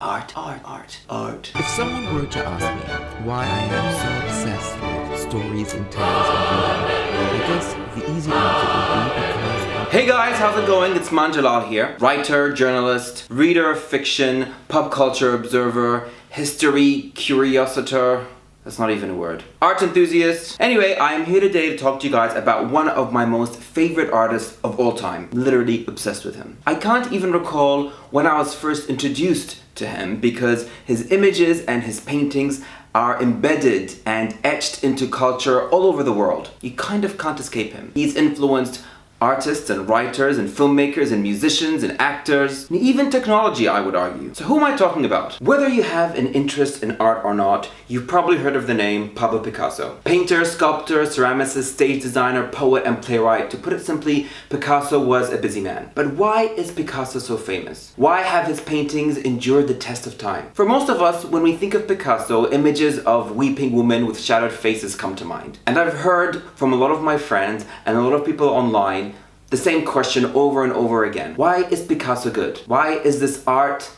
Art. If someone were to ask me why I am so obsessed with stories and tales and reading, I guess the easy answer would be because... Hey guys, how's it going? It's Maan here. Writer, journalist, reader of fiction, pop culture observer, history curiositor. That's not even a word. Art enthusiast. Anyway, I am here today to talk to you guys about one of my most favorite artists of all time. Literally obsessed with him. I can't even recall when I was first introduced to him because his images and his paintings are embedded and etched into culture all over the world. You kind of can't escape him. He's influenced artists and writers and filmmakers and musicians and actors, and even technology, I would argue. So who am I talking about? Whether you have an interest in art or not, you've probably heard of the name Pablo Picasso. Painter, sculptor, ceramicist, stage designer, poet, and playwright. To put it simply, Picasso was a busy man. But why is Picasso so famous? Why have his paintings endured the test of time? For most of us, when we think of Picasso, images of weeping women with shadowed faces come to mind. And I've heard from a lot of my friends and a lot of people online the same question over and over again. Why is Picasso good? Why is this art?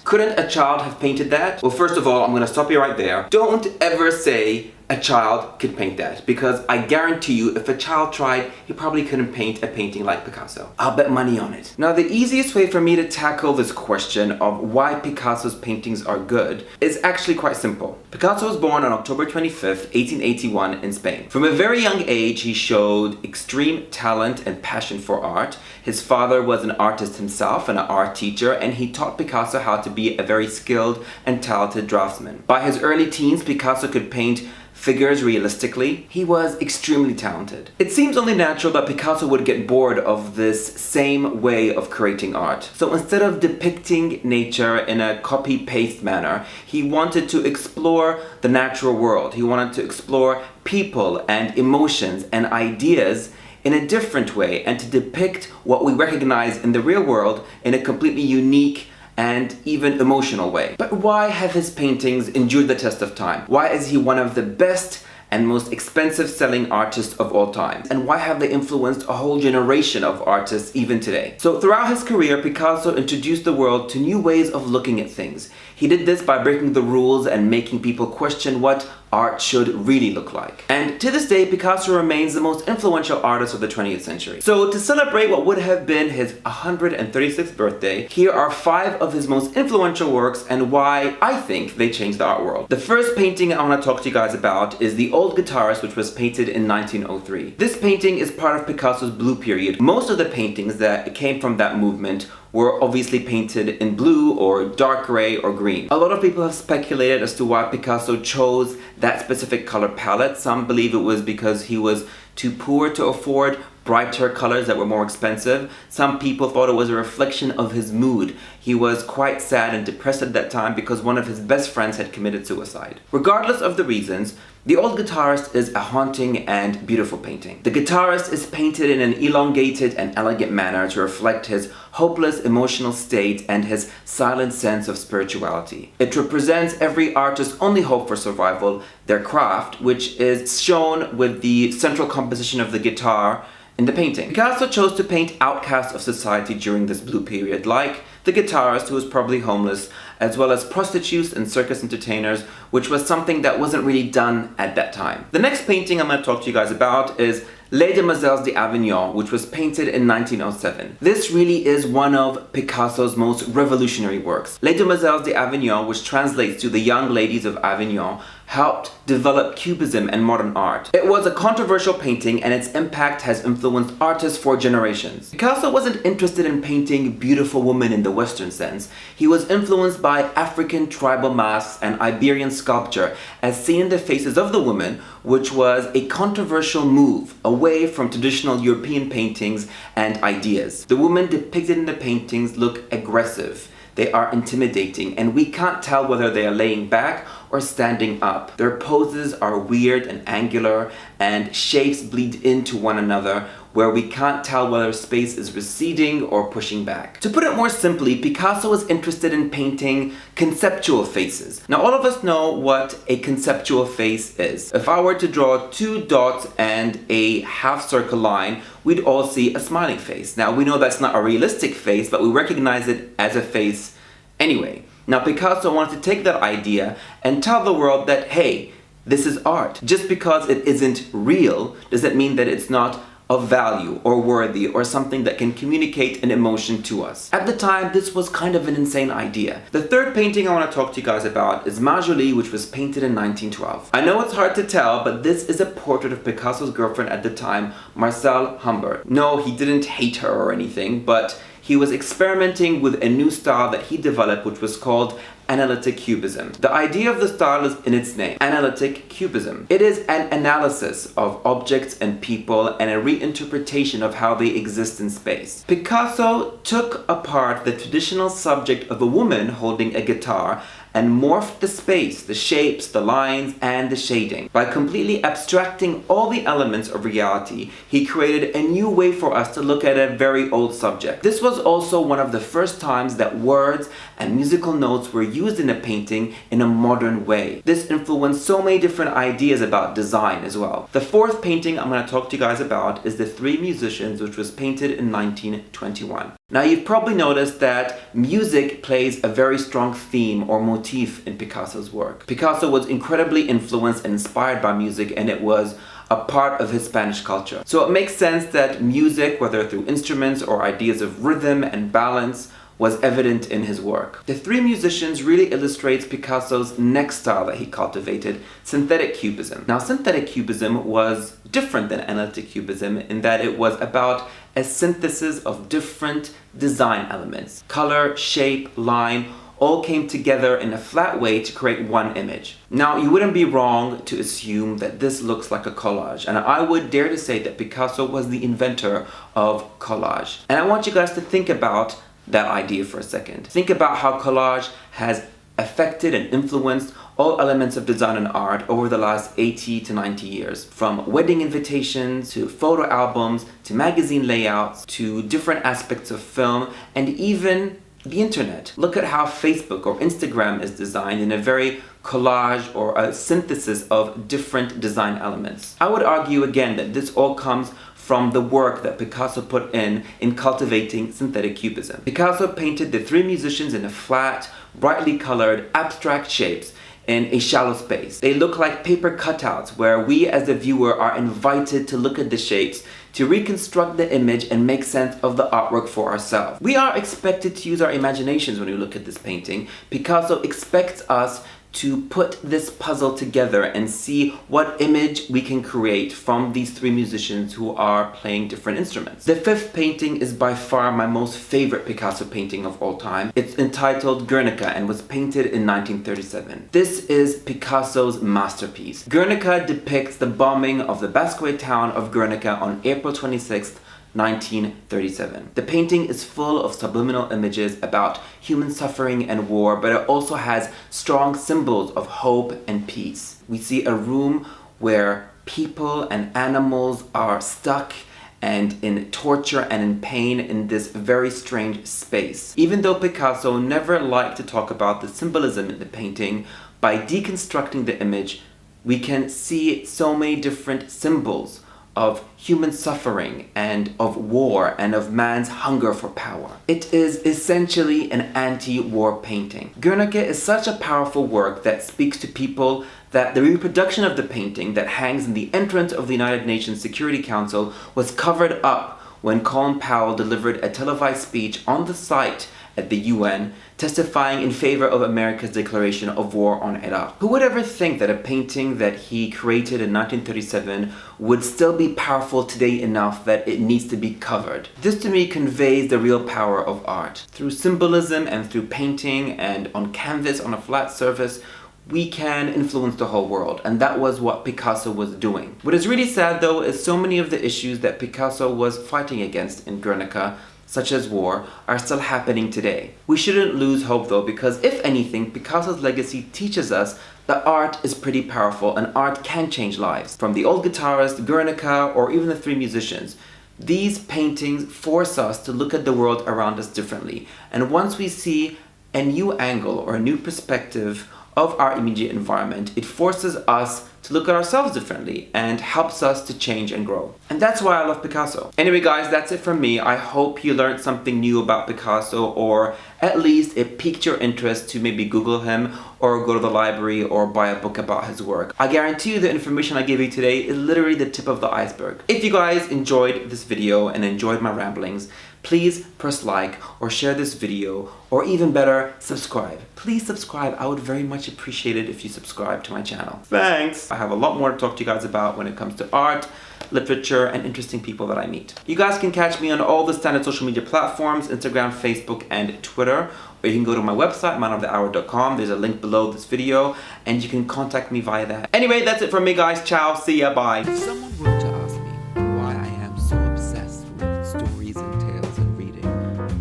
Couldn't a child have painted that? Well, first of all, I'm gonna stop you right there. Don't ever say a child could paint that, because I guarantee you if a child tried, he probably couldn't paint a painting like Picasso. I'll bet money on it. Now, the easiest way for me to tackle this question of why Picasso's paintings are good is actually quite simple. Picasso was born on October 25th, 1881 in Spain. From a very young age, he showed extreme talent and passion for art. His father was an artist himself and an art teacher, and he taught Picasso how to be a very skilled and talented draftsman. By his early teens, Picasso could paint figures realistically. He was extremely talented. It seems only natural that Picasso would get bored of this same way of creating art. So instead of depicting nature in a copy-paste manner, he wanted to explore the natural world. He wanted to explore people and emotions and ideas in a different way, and to depict what we recognize in the real world in a completely unique and even emotional way. But why have his paintings endured the test of time? Why is he one of the best and most expensive selling artists of all time? And why have they influenced a whole generation of artists even today? So throughout his career, Picasso introduced the world to new ways of looking at things. He did this by breaking the rules and making people question what art should really look like. And to this day, Picasso remains the most influential artist of the 20th century. So to celebrate what would have been his 136th birthday, here are 5 of his most influential works and why I think they changed the art world. The first painting I want to talk to you guys about is the Old Guitarist, which was painted in 1903. This painting is part of Picasso's Blue period. Most of the paintings that came from that movement were obviously painted in blue or dark gray or green. A lot of people have speculated as to why Picasso chose that specific color palette. Some believe it was because he was too poor to afford brighter colors that were more expensive. Some people thought it was a reflection of his mood. He was quite sad and depressed at that time because one of his best friends had committed suicide. Regardless of the reasons, The Old Guitarist is a haunting and beautiful painting. The guitarist is painted in an elongated and elegant manner to reflect his hopeless emotional state and his silent sense of spirituality. It represents every artist's only hope for survival, their craft, which is shown with the central composition of the guitar in the painting. Picasso chose to paint outcasts of society during this blue period, like the guitarist, who was probably homeless, as well as prostitutes and circus entertainers, which was something that wasn't really done at that time. The next painting I'm going to talk to you guys about is Les Demoiselles d'Avignon, which was painted in 1907. This really is one of Picasso's most revolutionary works. Les Demoiselles d'Avignon, which translates to the Young Ladies of Avignon, helped develop Cubism and modern art. It was a controversial painting, and its impact has influenced artists for generations. Picasso wasn't interested in painting beautiful women in the Western sense. He was influenced by African tribal masks and Iberian sculpture, as seen in the faces of the women, which was a controversial move away from traditional European paintings and ideas. The women depicted in the paintings look aggressive. They are intimidating, and we can't tell whether they are laying back or standing up. Their poses are weird and angular, and shapes bleed into one another, where we can't tell whether space is receding or pushing back. To put it more simply, Picasso was interested in painting conceptual faces. Now, all of us know what a conceptual face is. If I were to draw 2 dots and a half circle line, we'd all see a smiling face. Now, we know that's not a realistic face, but we recognize it as a face anyway. Now Picasso wanted to take that idea and tell the world that, hey, this is art. Just because it isn't real doesn't mean that it's not of value or worthy or something that can communicate an emotion to us. At the time, this was kind of an insane idea. The third painting I want to talk to you guys about is Modulae, which was painted in 1912. I know it's hard to tell, but this is a portrait of Picasso's girlfriend at the time, Marcel Humbert. No, he didn't hate her or anything, but he was experimenting with a new style that he developed, which was called analytic cubism. The idea of the style is in its name, analytic cubism. It is an analysis of objects and people and a reinterpretation of how they exist in space. Picasso took apart the traditional subject of a woman holding a guitar and morphed the space, the shapes, the lines, and the shading. By completely abstracting all the elements of reality, he created a new way for us to look at a very old subject. This was also one of the first times that words and musical notes were used in a painting in a modern way. This influenced so many different ideas about design as well. The fourth painting I'm going to talk to you guys about is The Three Musicians, which was painted in 1921. Now you've probably noticed that music plays a very strong theme or motif in Picasso's work. Picasso was incredibly influenced and inspired by music, and it was a part of his Spanish culture. So it makes sense that music, whether through instruments or ideas of rhythm and balance, was evident in his work. The Three Musicians really illustrates Picasso's next style that he cultivated, synthetic cubism. Now, synthetic cubism was different than analytic cubism in that it was about a synthesis of different design elements. Color, shape, line, all came together in a flat way to create one image. Now, you wouldn't be wrong to assume that this looks like a collage, and I would dare to say that Picasso was the inventor of collage. And I want you guys to think about that idea for a second. Think about how collage has affected and influenced all elements of design and art over the last 80 to 90 years. From wedding invitations, to photo albums, to magazine layouts, to different aspects of film, and even the internet. Look at how Facebook or Instagram is designed in a very collage or a synthesis of different design elements. I would argue again that this all comes from the work that Picasso put in cultivating synthetic cubism. Picasso painted the three musicians in a flat, brightly colored, abstract shapes in a shallow space. They look like paper cutouts where we as the viewer are invited to look at the shapes, to reconstruct the image and make sense of the artwork for ourselves. We are expected to use our imaginations when we look at this painting. Picasso expects us to put this puzzle together and see what image we can create from these three musicians who are playing different instruments. The fifth painting is by far my most favorite Picasso painting of all time. It's entitled Guernica and was painted in 1937. This is Picasso's masterpiece. Guernica depicts the bombing of the Basque town of Guernica on April 26th, 1937. The painting is full of subliminal images about human suffering and war, but it also has strong symbols of hope and peace. We see a room where people and animals are stuck and in torture and in pain in this very strange space. Even though Picasso never liked to talk about the symbolism in the painting, by deconstructing the image, we can see so many different symbols of human suffering and of war and of man's hunger for power. It is essentially an anti-war painting. Guernica is such a powerful work that speaks to people that the reproduction of the painting that hangs in the entrance of the United Nations Security Council was covered up when Colin Powell delivered a televised speech on the site at the UN, testifying in favor of America's declaration of war on Iraq. Who would ever think that a painting that he created in 1937 would still be powerful today enough that it needs to be covered? This to me conveys the real power of art. Through symbolism and through painting and on canvas on a flat surface, we can influence the whole world, and that was what Picasso was doing. What is really sad though is so many of the issues that Picasso was fighting against in Guernica, such as war, are still happening today. We shouldn't lose hope though, because if anything, Picasso's legacy teaches us that art is pretty powerful and art can change lives. From the Old Guitarist, Guernica, or even the Three Musicians, these paintings force us to look at the world around us differently. And once we see a new angle or a new perspective of our immediate environment, it forces us to look at ourselves differently and helps us to change and grow. And that's why I love Picasso. Anyway guys, that's it from me. I hope you learned something new about Picasso, or at least it piqued your interest to maybe Google him or go to the library or buy a book about his work. I guarantee you the information I gave you today is literally the tip of the iceberg. If you guys enjoyed this video and enjoyed my ramblings, please press like or share this video, or even better, subscribe. Please subscribe. I would very much appreciate it if you subscribe to my channel. Thanks! I have a lot more to talk to you guys about when it comes to art, literature, and interesting people that I meet. You guys can catch me on all the standard social media platforms, Instagram, Facebook, and Twitter. Or you can go to my website, maanofthehour.com. There's a link below this video, and you can contact me via that. Anyway, that's it from me guys. Ciao, see ya, bye. If someone were to ask me why I am so obsessed with stories and tales and reading,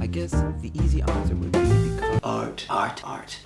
I guess the easy answer would be because art.